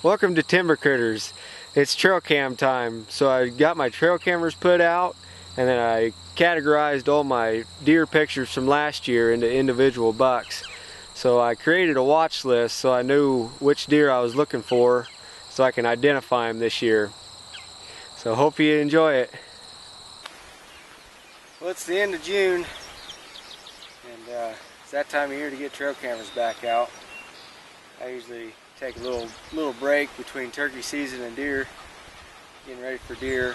Welcome to Timber Critters. It's trail cam time. So I got my trail cameras put out, and then I categorized all my deer pictures from last year into individual bucks. So I created a watch list so I knew which deer I was looking for so I can identify them this year. So hope you enjoy it. Well, it's the end of June, and it's that time of year to get trail cameras back out. I usually take a little break between turkey season and deer, getting ready for deer.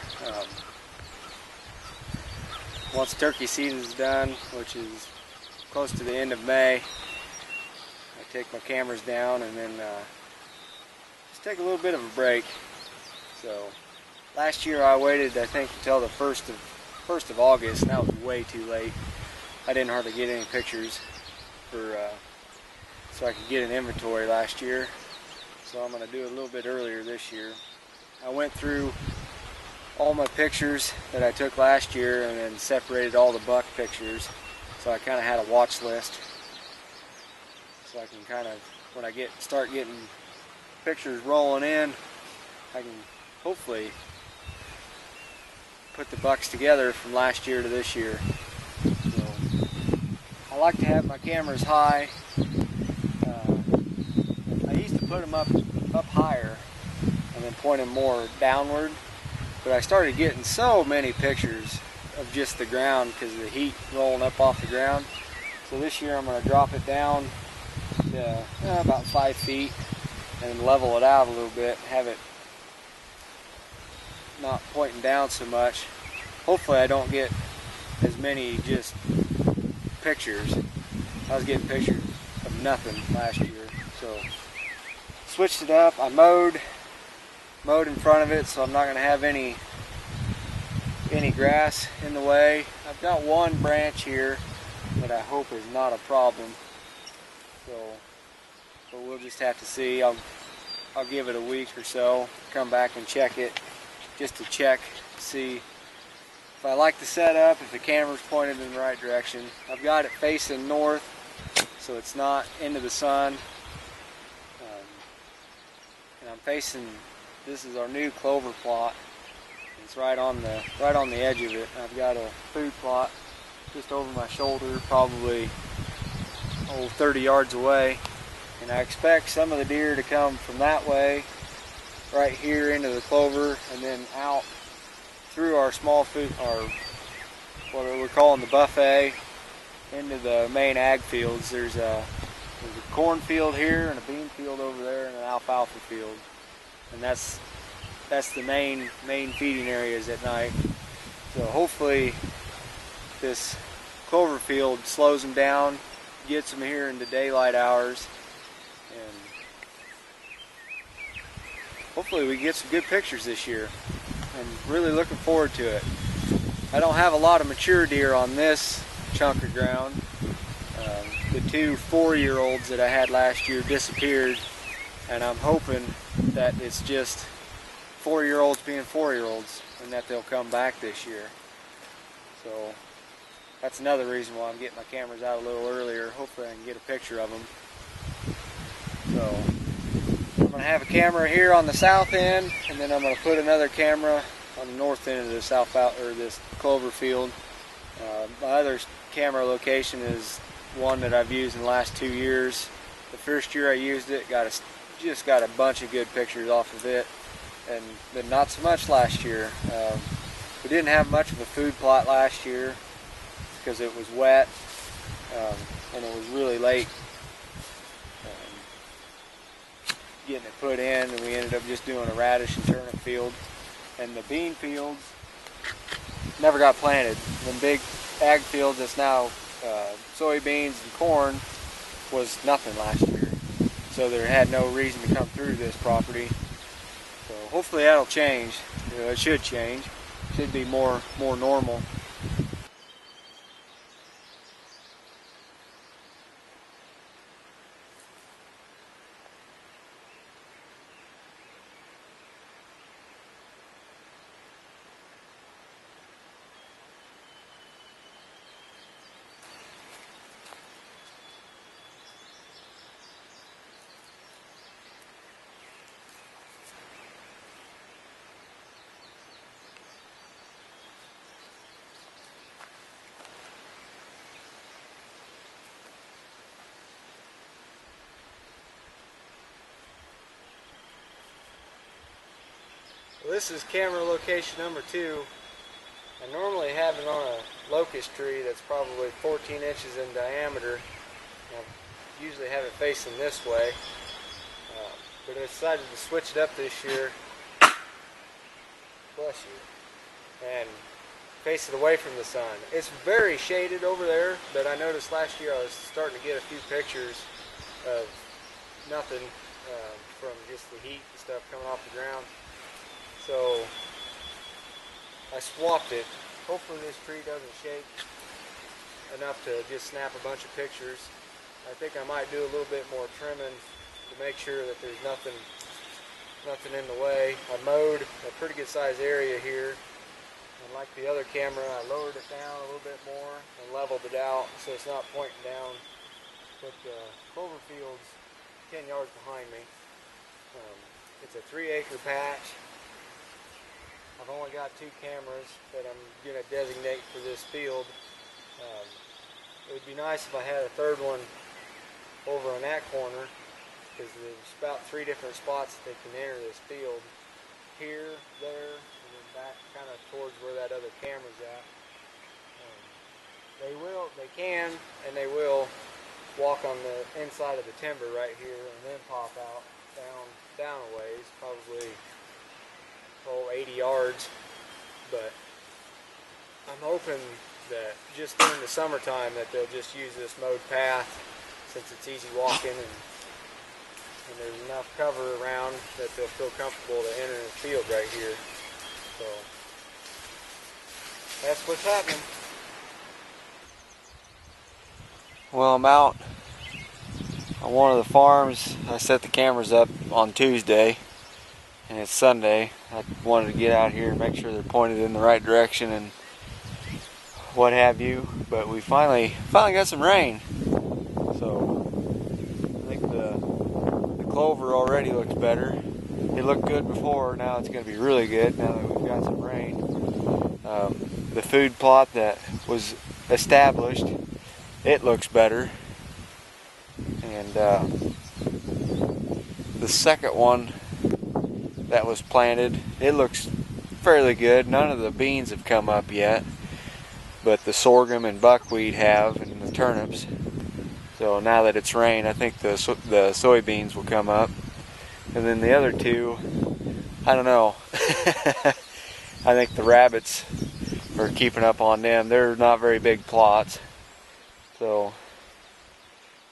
Once turkey season's done, which is close to the end of May, I take my cameras down and then just take a little bit of a break. So last year I waited, I think, until the 1st of August, and that was way too late. I didn't hardly get any pictures so I could get an inventory last year. So I'm going to do it a little bit earlier this year. I went through all my pictures that I took last year and then separated all the buck pictures. So I kind of had a watch list. So I can kind of, when I start getting pictures rolling in, I can hopefully put the bucks together from last year to this year. So I like to have my cameras high. I used to put them up higher and then point them more downward, but I started getting so many pictures of just the ground because of the heat rolling up off the ground. So this year I'm going to drop it down to about 5 feet and level it out a little bit, have it not pointing down so much. Hopefully I don't get as many just pictures. I was getting pictures of nothing last year, so switched it up. I mowed in front of it, so I'm not going to have any grass in the way. I've got one branch here that I hope is not a problem, but we'll just have to see. I'll give it a week or so, come back and check it, just to check, see if I like the setup, if the camera's pointed in the right direction. I've got it facing north, so it's not into the sun. And I'm facing, this is our new clover plot. It's right on the edge of it. I've got a food plot just over my shoulder, probably 30 yards away. And I expect some of the deer to come from that way, right here into the clover, and then out through our small food, or what we're calling the buffet, into the main ag fields. There's a cornfield here and a bean field over there and an alfalfa field, and that's the main feeding areas at night. So hopefully this clover field slows them down, gets them here into daylight hours, and hopefully we get some good pictures this year. I'm really looking forward to it. I don't have a lot of mature deer on this chunk of ground. The 2 4-year-olds that I had last year disappeared, and I'm hoping that it's just 4-year-olds being 4-year-olds and that they'll come back this year. So that's another reason why I'm getting my cameras out a little earlier. Hopefully I can get a picture of them. So I'm going to have a camera here on the south end, and then I'm going to put another camera on the north end of this clover field. My other camera location is one that I've used in the last 2 years. The first year I used it, just got a bunch of good pictures off of it, and then not so much last year. We didn't have much of a food plot last year because it was wet, and it was really late getting it put in, and we ended up just doing a radish and turnip field. And the bean fields never got planted. The big ag fields that's now soybeans and corn was nothing last year, so there had no reason to come through this property. So hopefully that'll change. It should change. It should be more normal. Well, this is camera location number 2. I normally have it on a locust tree that's probably 14 inches in diameter. I usually have it facing this way, but I decided to switch it up this year. Bless you. And face it away from the sun. It's very shaded over there, but I noticed last year I was starting to get a few pictures of nothing from just the heat and stuff coming off the ground. So I swapped it. Hopefully this tree doesn't shake enough to just snap a bunch of pictures. I think I might do a little bit more trimming to make sure that there's nothing in the way. I mowed a pretty good sized area here. And like the other camera, I lowered it down a little bit more and leveled it out so it's not pointing down. But the clover field's 10 yards behind me. It's a 3-acre patch. I've only got 2 cameras that I'm going to designate for this field. It would be nice if I had a third one over on that corner, because there's about 3 different spots that they can enter this field. Here, there, and then back kind of towards where that other camera's at. They can, and they will walk on the inside of the timber right here and then pop out down a ways, probably 80 yards. But I'm hoping that just during the summertime that they'll just use this mowed path, since it's easy walking and there's enough cover around that they'll feel comfortable to enter the field right here. So that's what's happening. Well, I'm out on one of the farms. I set the cameras up on Tuesday and it's Sunday. I wanted to get out here and make sure they're pointed in the right direction and what have you, but we finally got some rain. So I think the clover already looks better. It looked good before, now it's going to be really good now that we've got some rain. The food plot that was established, it looks better. And the second one that was planted, it looks fairly good. None of the beans have come up yet, but the sorghum and buckwheat have, and the turnips. So now that it's rained, I think the soybeans will come up. And then the other 2, I don't know. I think the rabbits are keeping up on them. They're not very big plots, so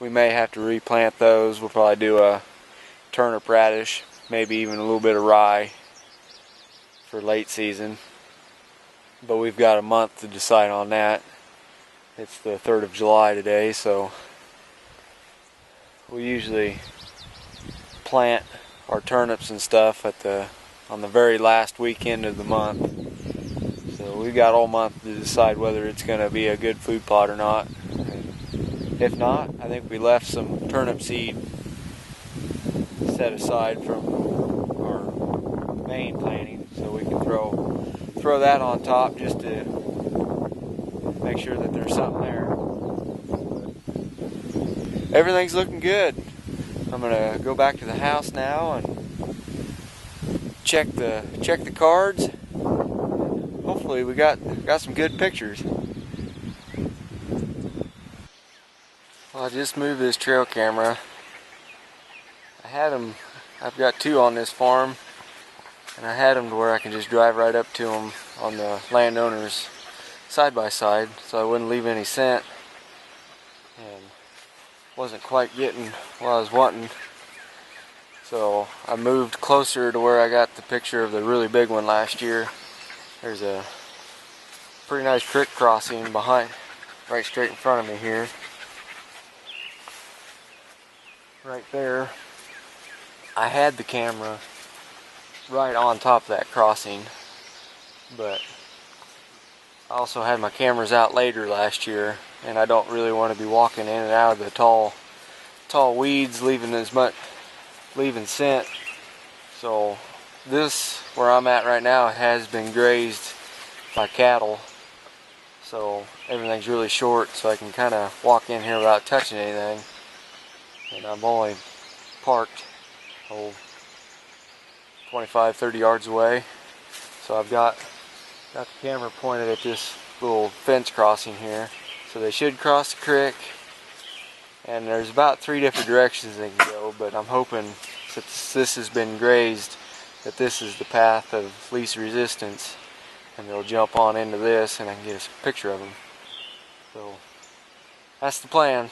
we may have to replant those. We'll probably do a turnip radish, maybe even a little bit of rye for late season. But we've got a month to decide on that. It's the 3rd of July today, so we usually plant our turnips and stuff on the very last weekend of the month. So we've got all month to decide whether it's going to be a good food plot or not. And if not, I think we left some turnip seed set aside from our main planting, so we can throw that on top just to make sure that there's something there. Everything's looking good. I'm gonna go back to the house now and check the cards. Hopefully we got some good pictures. Well, I just moved this trail camera. I've got 2 on this farm, and I had them to where I can just drive right up to them on the landowners side by side, so I wouldn't leave any scent. And wasn't quite getting what I was wanting, so I moved closer to where I got the picture of the really big one last year. There's a pretty nice creek crossing behind, right straight in front of me here. Right there. I had the camera right on top of that crossing, but I also had my cameras out later last year, and I don't really want to be walking in and out of the tall weeds, leaving scent. So this, where I'm at right now, has been grazed by cattle, so everything's really short, so I can kind of walk in here without touching anything. And I'm only parked 25-30 yards away. So I've got the camera pointed at this little fence crossing here. So they should cross the creek. And there's about 3 different directions they can go, but I'm hoping since this has been grazed that this is the path of least resistance, and they'll jump on into this and I can get a picture of them. So that's the plan.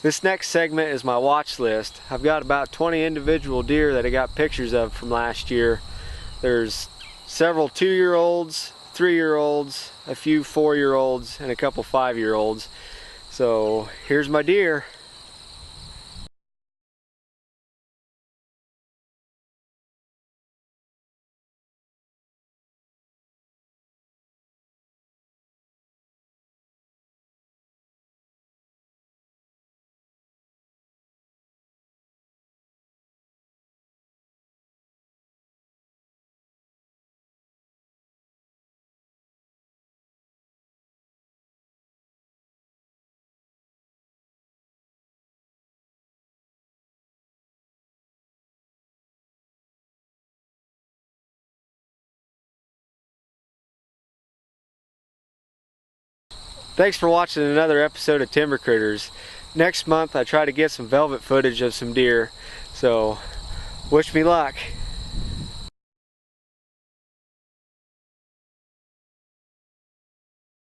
This next segment is my watch list. I've got about 20 individual deer that I got pictures of from last year. There's several 2-year-olds, 3-year-olds, a few 4-year-olds, and a couple 5-year-olds. So here's my deer. Thanks for watching another episode of Timber Critters. Next month I try to get some velvet footage of some deer, so wish me luck.